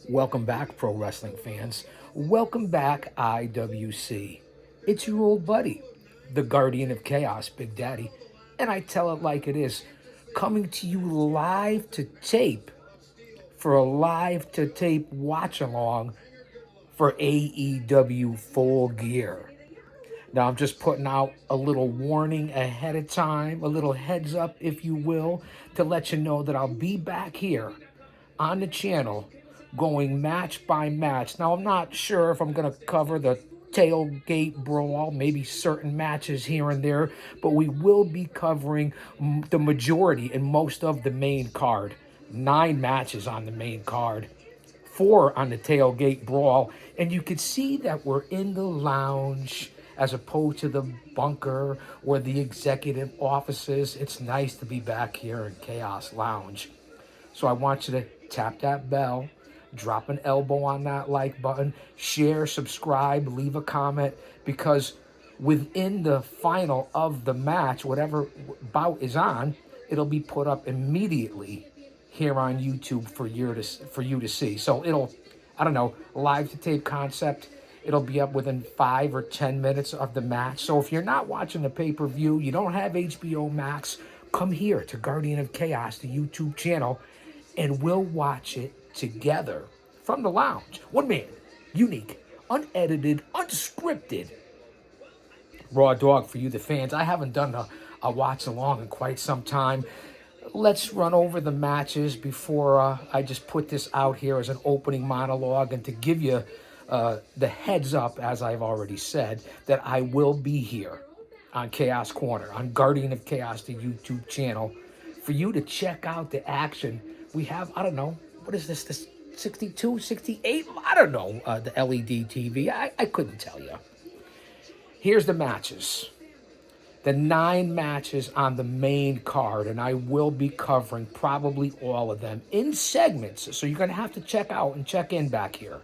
Welcome back, pro wrestling fans. Welcome back, IWC. It's your old buddy, the Guardian of Chaos, Big Daddy, and I tell it like it is, coming to you live to tape for a live to tape watch along for AEW Full Gear. Now, I'm just putting out a little warning ahead of time, a little heads up, if you will, to let you know that I'll be back here on the channel going match by match. Now, I'm not sure if I'm going to cover the tailgate brawl, maybe certain matches here and there, but we will be covering the majority and most of the main card. 9 matches on the main card, 4 on the tailgate brawl, and you could see that we're in the lounge as opposed to the bunker or the executive offices. It's nice to be back here in Chaos Lounge. So I want you to tap that bell, drop an elbow on that like button, share, subscribe, leave a comment, because within the final of the match, whatever bout is on, it'll be put up immediately here on YouTube for you to see. So it'll, I don't know, live to tape concept. It'll be up within 5 or 10 minutes of the match. So if you're not watching the pay-per-view, you don't have HBO Max, come here to Guardian of Chaos, the YouTube channel, and we'll watch it together from the lounge. One man, unique, unedited, unscripted, raw dog for you, the fans. I haven't done a watch along in quite some time. Let's run over the matches before I just put this out here as an opening monologue, and to give you the heads up, as I've already said, that I will be here on Chaos Corner, on Guardian of Chaos, the YouTube channel, for you to check out the action. We have, I don't know, what is this 62, 68? I don't know, the LED TV. I couldn't tell you. Here's the matches. The 9 matches on the main card, and I will be covering probably all of them in segments. So you're going to have to check out and check in back here.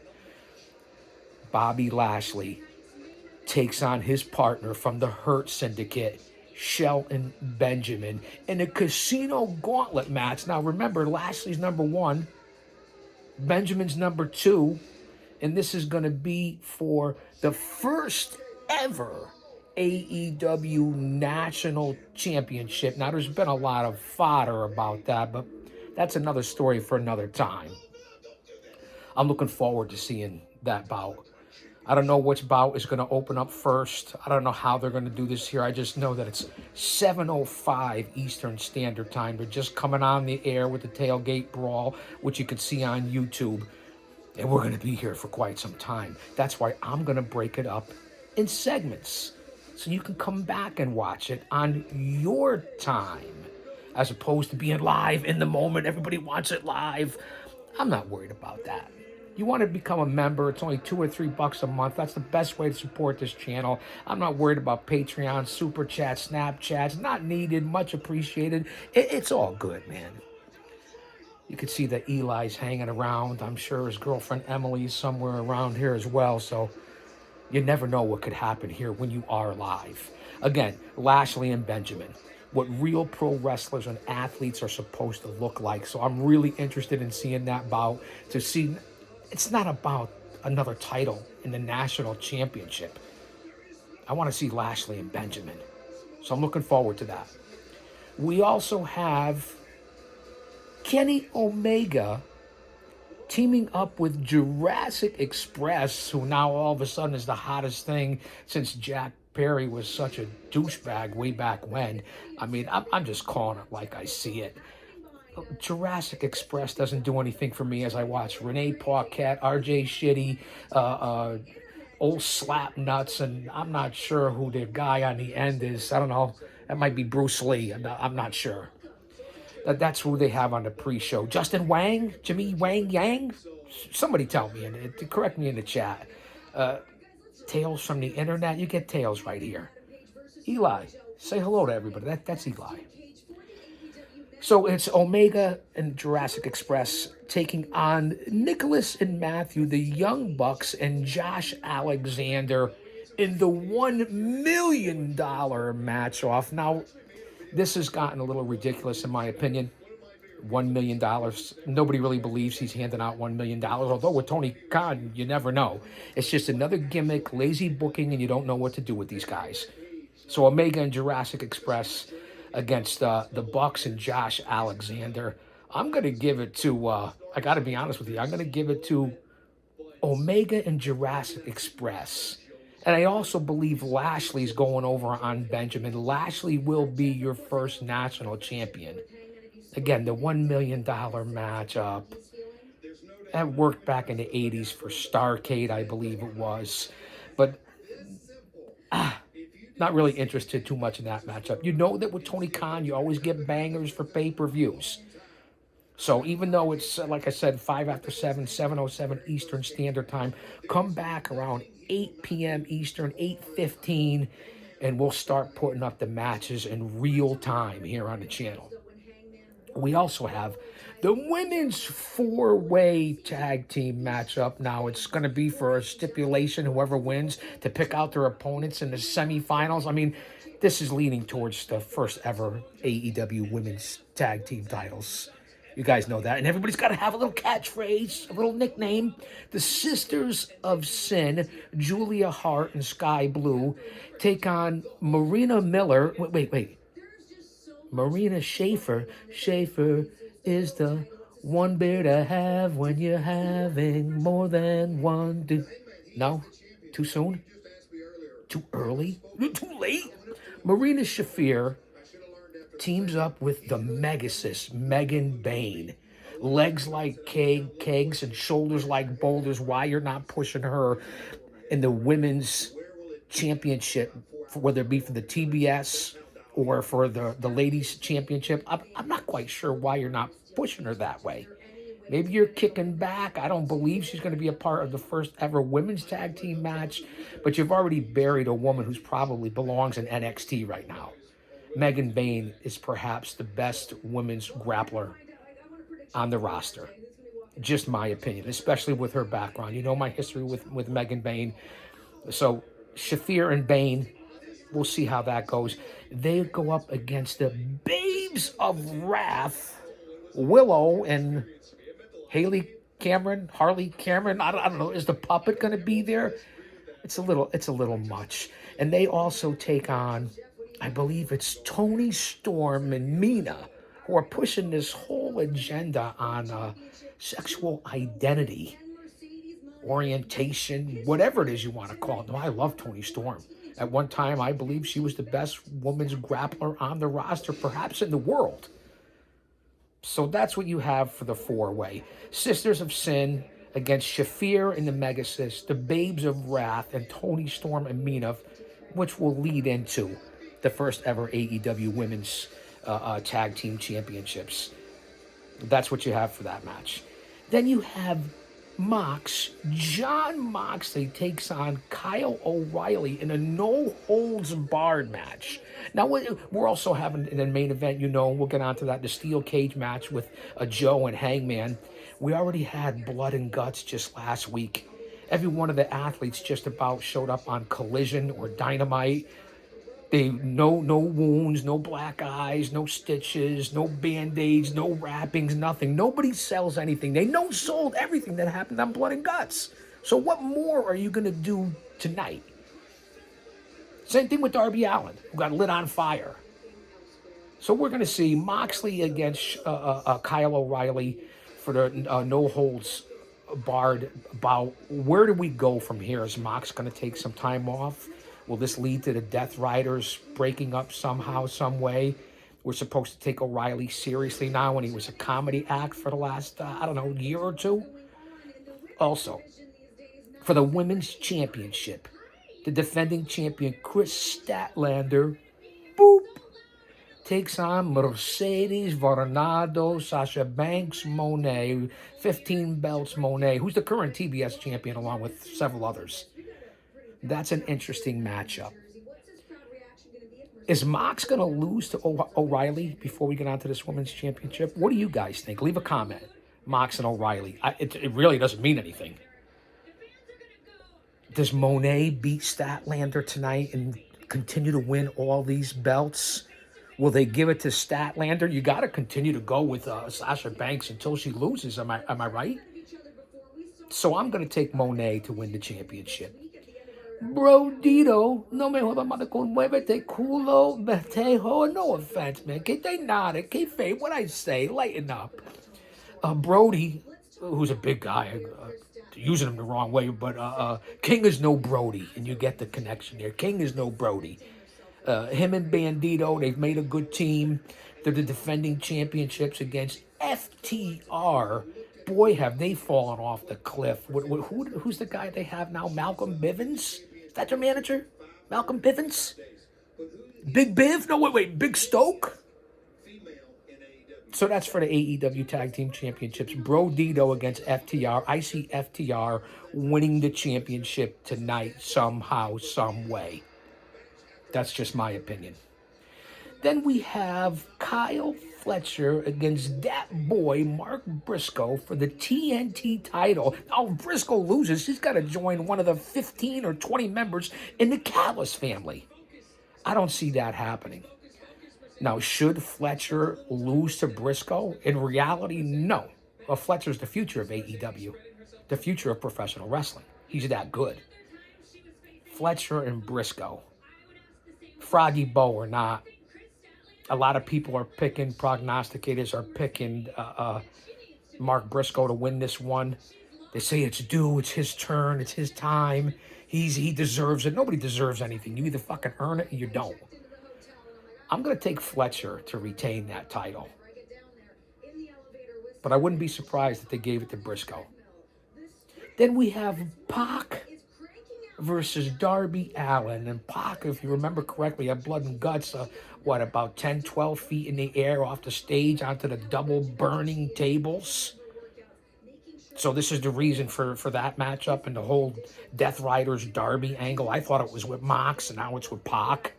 Bobby Lashley takes on his partner from the Hurt Syndicate, Shelton Benjamin, in a Casino Gauntlet match. Now remember, Lashley's number 1, Benjamin's number 2, and this is going to be for the first ever AEW National Championship. Now, there's been a lot of fodder about that, but that's another story for another time. I'm looking forward to seeing that bout. I don't know which bout is going to open up first. I don't know how they're going to do this here. I just know that it's 7:05 Eastern Standard Time. They're just coming on the air with the tailgate brawl, which you can see on YouTube. And we're going to be here for quite some time. That's why I'm going to break it up in segments, so you can come back and watch it on your time, as opposed to being live in the moment. Everybody wants it live. I'm not worried about that. You want to become a member, it's only $2 or $3 a month. That's the best way to support this channel. I'm not worried about Patreon, Super Chat, Snapchats. Not needed, much appreciated. It's all good, man. You can see that Eli's hanging around. I'm sure his girlfriend Emily's somewhere around here as well, so you never know what could happen here when you are live. Again, Lashley and Benjamin, what real pro wrestlers and athletes are supposed to look like. So I'm really interested in seeing that bout, to see it's not about another title in the national championship. I want to see Lashley and Benjamin. So I'm looking forward to that. We also have Kenny Omega teaming up with Jurassic Express, who now all of a sudden is the hottest thing since Jack Perry was such a douchebag way back when. I mean, I'm just calling it like I see it. Jurassic Express doesn't do anything for me as I watch Renee Paquette, RJ Shitty, old Slap Nuts, and I'm not sure who the guy on the end is. I don't know. That might be Bruce Lee. I'm not sure. That's who they have on the pre-show. Justin Wang? Jimmy Wang Yang? Somebody tell me, and correct me in the chat. Tales from the internet? You get tales right here. Eli, say hello to everybody. That's Eli. So it's Omega and Jurassic Express taking on Nicholas and Matthew, the Young Bucks, and Josh Alexander in the $1 million match off. Now, this has gotten a little ridiculous in my opinion. $1 million. Nobody really believes he's handing out $1 million. Although with Tony Khan, you never know. It's just another gimmick, lazy booking, and you don't know what to do with these guys. So Omega and Jurassic Express against the Bucks and Josh Alexander. I'm gonna give it to. I got to be honest with you. I'm gonna give it to Omega and Jurassic Express. And I also believe Lashley's going over on Benjamin. Lashley will be your first national champion. Again, the $1 million matchup. That worked back in the 80s for Starrcade, I believe it was. But not really interested too much in that matchup. You know that with Tony Khan, you always get bangers for pay-per-views. So even though it's, like I said, 5 after 7, 7:07 Eastern Standard Time, come back around 8 p.m. Eastern, 8:15, and we'll start putting up the matches in real time here on the channel. We also have the women's four-way tag team matchup. Now, it's going to be for a stipulation, whoever wins, to pick out their opponents in the semifinals. I mean, this is leaning towards the first ever AEW women's tag team titles. You guys know that. And everybody's got to have a little catchphrase, a little nickname. The Sisters of Sin, Julia Hart and Sky Blue, take on Marina Miller. Wait. Marina Schaefer. Schaefer is the one beer to have when you're having more than one. No? Too soon? Too early? Too late? Marina Schaefer teams up with the Megasis, Megan Bain. Legs like kegs and shoulders like boulders. Why you're not pushing her in the women's championship, whether it be for the TBS or for the ladies championship. I'm not quite sure why you're not pushing her that way. Maybe you're kicking back. I don't believe she's going to be a part of the first ever women's tag team match, but you've already buried a woman who's probably belongs in NXT right now. Megan Bain is perhaps the best women's grappler on the roster. Just my opinion, especially with her background. You know my history with Megan Bain. So Shafir and Bain, we'll see how that goes. They go up against the Babes of Wrath, Willow and Harley Cameron. I don't know. Is the puppet going to be there? It's a little much. And they also take on, I believe it's Tony Storm and Mina, who are pushing this whole agenda on sexual identity, orientation, whatever it is you want to call it. No, I love Tony Storm. At one time, I believe she was the best women's grappler on the roster, perhaps in the world. So that's what you have for the four-way. Sisters of Sin against Shafir and the Megasis, the Babes of Wrath, and Tony Storm and Mina, which will lead into the first ever AEW Women's Tag Team Championships. That's what you have for that match. Then you have John Moxley takes on Kyle O'Reilly in a no-holds-barred match. Now, we're also having in the main event, we'll get onto that, the steel cage match with Joe and Hangman. We already had Blood and Guts just last week. Every one of the athletes just about showed up on Collision or Dynamite. No wounds, no black eyes, no stitches, no band-aids, no wrappings, nothing. Nobody sells anything. They no-sold everything that happened on Blood and Guts. So what more are you going to do tonight? Same thing with Darby Allin, who got lit on fire. So we're going to see Moxley against Kyle O'Reilly for the no-holds-barred bout. Where do we go from here? Is Mox going to take some time off? Will this lead to the Death Riders breaking up somehow, some way? We're supposed to take O'Reilly seriously now when he was a comedy act for the last, year or two. Also, for the Women's Championship, the defending champion Chris Statlander, takes on Mercedes Varnado, Sasha Banks Monet, 15 belts Monet, who's the current TBS champion along with several others. That's an interesting matchup. Is Mox going to lose to O'Reilly before we get on to this women's championship? What do you guys think? Leave a comment. Mox and O'Reilly. It really doesn't mean anything. Does Monet beat Statlander tonight and continue to win all these belts? Will they give it to Statlander? You got to continue to go with Sasha Banks until she loses. Am I right? So I'm going to take Monet to win the championship. Bro, Dito, no me jodas más con muévete culo, betejo. No offense, man. Que they not it. Kayfabe, what I say? Lighten up. Brody, who's a big guy, using him the wrong way, but King is no Brody, and you get the connection there. King is no Brody. Him and Bandito, they've made a good team. They're the defending championships against FTR. Boy, have they fallen off the cliff. Who's the guy they have now? Malcolm Bivens? Is that your manager? Malcolm Bivens? Big Biv? No, wait. Big Stoke? So that's for the AEW Tag Team Championships. Bro Dito against FTR. I see FTR winning the championship tonight somehow, some way. That's just my opinion. Then we have Kyle Fletcher against that boy, Mark Briscoe, for the TNT title. Now, if Briscoe loses, he's got to join one of the 15 or 20 members in the Callis family. I don't see that happening. Now, should Fletcher lose to Briscoe? In reality, no. Well, Fletcher's the future of AEW, the future of professional wrestling. He's that good. Fletcher and Briscoe. Froggy Bow or not. A lot of people are picking, prognosticators are picking Mark Briscoe to win this one. They say it's due, it's his turn, it's his time. He deserves it. Nobody deserves anything. You either fucking earn it or you don't. I'm going to take Fletcher to retain that title. But I wouldn't be surprised if they gave it to Briscoe. Then we have Pac versus Darby Allin. And Pac, if you remember correctly, had blood and guts, about 10, 12 feet in the air off the stage onto the double burning tables. So this is the reason for that matchup and the whole Death Riders Darby angle. I thought it was with Mox, and now it's with Pac.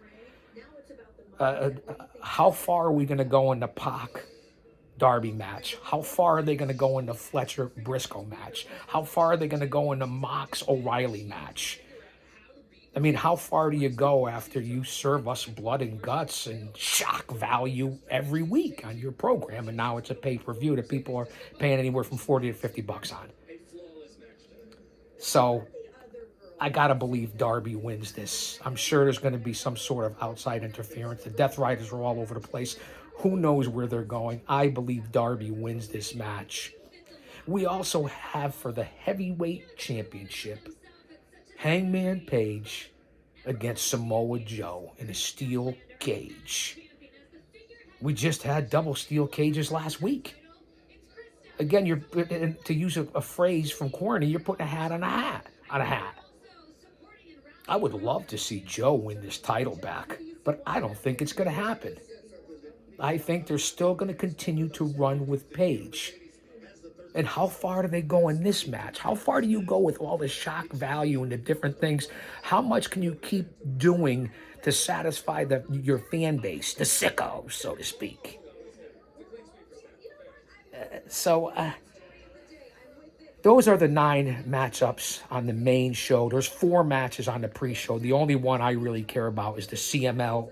How far are we going to go in the Pac Darby match? How far are they going to go in the Fletcher Briscoe match? How far are they going to go in the Mox O'Reilly match? I mean, how far do you go after you serve us blood and guts and shock value every week on your program, and now it's a pay-per-view that people are paying anywhere from $40 to $50 on? So I got to believe Darby wins this. I'm sure there's going to be some sort of outside interference. The Death Riders are all over the place. Who knows where they're going? I believe Darby wins this match. We also have for the heavyweight championship, Hangman Page against Samoa Joe in a steel cage. We just had double steel cages last week. Again, you're, to use a phrase from Corny, you're putting a hat on a hat. I would love to see Joe win this title back, but I don't think it's going to happen. I think they're still going to continue to run with Page. And how far do they go in this match? How far do you go with all the shock value and the different things? How much can you keep doing to satisfy your fan base, the sickos, so to speak? Those are the 9 matchups on the main show. There's 4 matches on the pre-show. The only one I really care about is the CMLL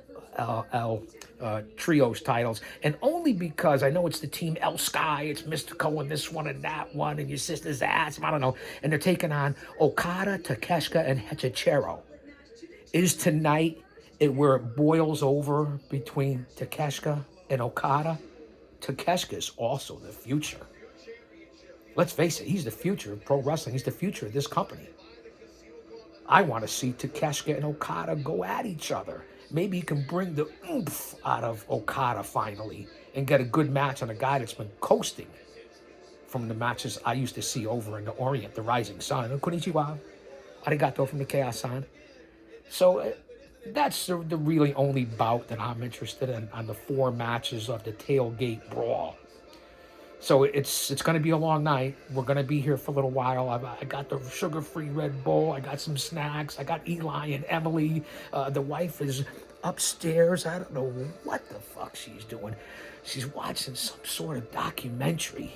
trios titles, and only because I know it's the team El Sky, it's Mystico and this one and that one, and your sister's ass, I don't know, and they're taking on Okada, Takeshita, and Hechicero. Is tonight where it boils over between Takeshita and Okada? Takeshita is also the future. Let's face it, he's the future of pro wrestling. He's the future of this company. I want to see Takeshita and Okada go at each other. Maybe you can bring the oomph out of Okada finally and get a good match on a guy that's been coasting from the matches I used to see over in the Orient, the Rising Sun. Konnichiwa. Arigato from the Chaos Sign. So that's the really only bout that I'm interested in on the 4 matches of the Tailgate Brawl. So it's going to be a long night. We're going to be here for a little while. I got the sugar-free Red Bull. I got some snacks. I got Eli and Emily. The wife is upstairs. I don't know what the fuck she's doing. She's watching some sort of documentary.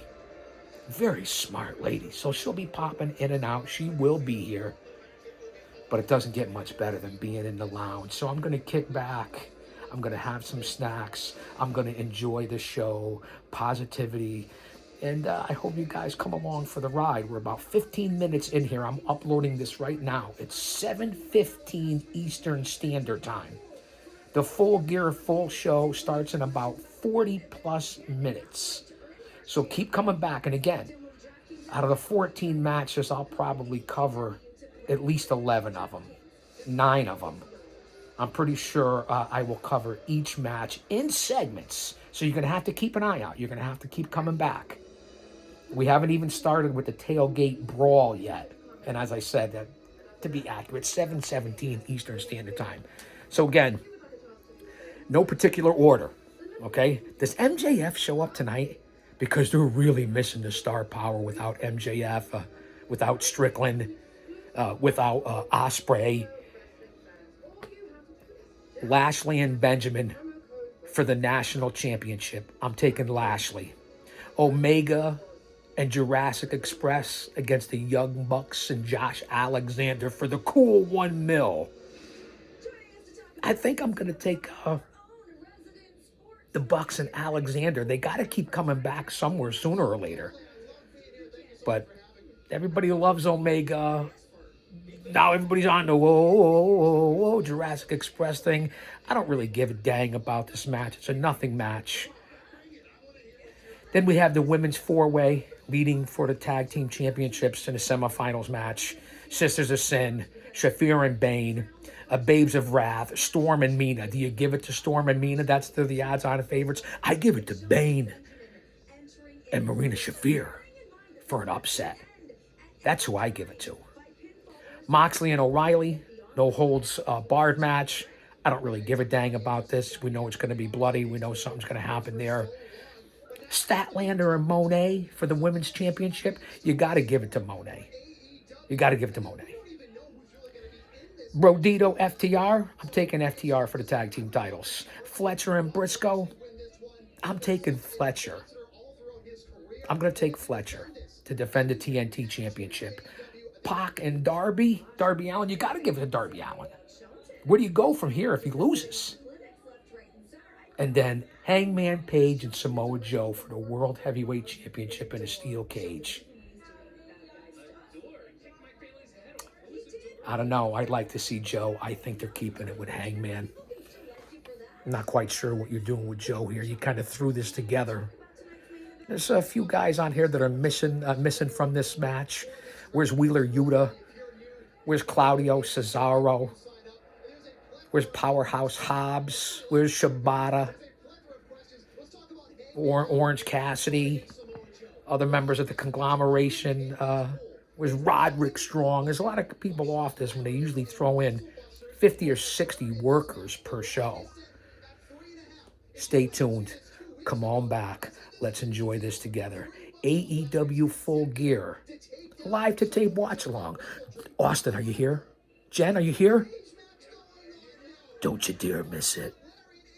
Very smart lady. So she'll be popping in and out. She will be here. But it doesn't get much better than being in the lounge. So I'm going to kick back. I'm going to have some snacks. I'm going to enjoy the show, positivity. And I hope you guys come along for the ride. We're about 15 minutes in here. I'm uploading this right now. It's 7:15 Eastern Standard Time. The Full Gear Full Show starts in about 40 plus minutes. So keep coming back. And again, out of the 14 matches, I'll probably cover at least 11 of them, 9 of them. I'm pretty sure I will cover each match in segments. So you're going to have to keep an eye out. You're going to have to keep coming back. We haven't even started with the tailgate brawl yet. And as I said, that to be accurate, 7:17 Eastern Standard Time. So again, no particular order, okay? Does MJF show up tonight? Because they're really missing the star power without MJF, without Strickland, without Ospreay. Lashley and Benjamin for the national championship. I'm taking Lashley. Omega and Jurassic Express against the Young Bucks and Josh Alexander for the cool $1 million. I think I'm going to take the Bucks and Alexander. They got to keep coming back somewhere sooner or later. But everybody loves Omega. Now everybody's on the whoa, Jurassic Express thing. I don't really give a dang about this match. It's a nothing match. Then we have the women's four-way leading for the tag team championships in the semifinals match. Sisters of Sin, Shafir and Bane, Babes of Wrath, Storm and Mina. Do you give it to Storm and Mina? That's the odds-on favorites. I give it to Bane and Marina Shafir for an upset. That's who I give it to. Moxley and O'Reilly, no holds barred match. I don't really give a dang about this. We know it's going to be bloody. We know something's going to happen there. Statlander and Monet for the women's championship. You got to give it to Monet. You got to give it to Monet. Brodito, FTR. I'm taking FTR for the tag team titles. Fletcher and Briscoe. I'm taking Fletcher. I'm going to take Fletcher to defend the TNT championship. Pac and Darby Allin. You got to give it to Darby Allin. Where do you go from here if he loses? And then Hangman Page and Samoa Joe for the World Heavyweight Championship in a steel cage. I don't know. I'd like to see Joe. I think they're keeping it with Hangman. I'm not quite sure what you're doing with Joe here. You kind of threw this together. There's a few guys on here that are missing from this match. Where's Wheeler Yuta? Where's Claudio Cesaro? Where's Powerhouse Hobbs? Where's Shibata? Orange Cassidy? Other members of the conglomeration? Where's Roderick Strong? There's a lot of people off this when they usually throw in 50 or 60 workers per show. Stay tuned. Come on back. Let's enjoy this together. AEW Full Gear. Live to tape watch along. Austin, are you here? Jen, are you here? Don't you dare miss it.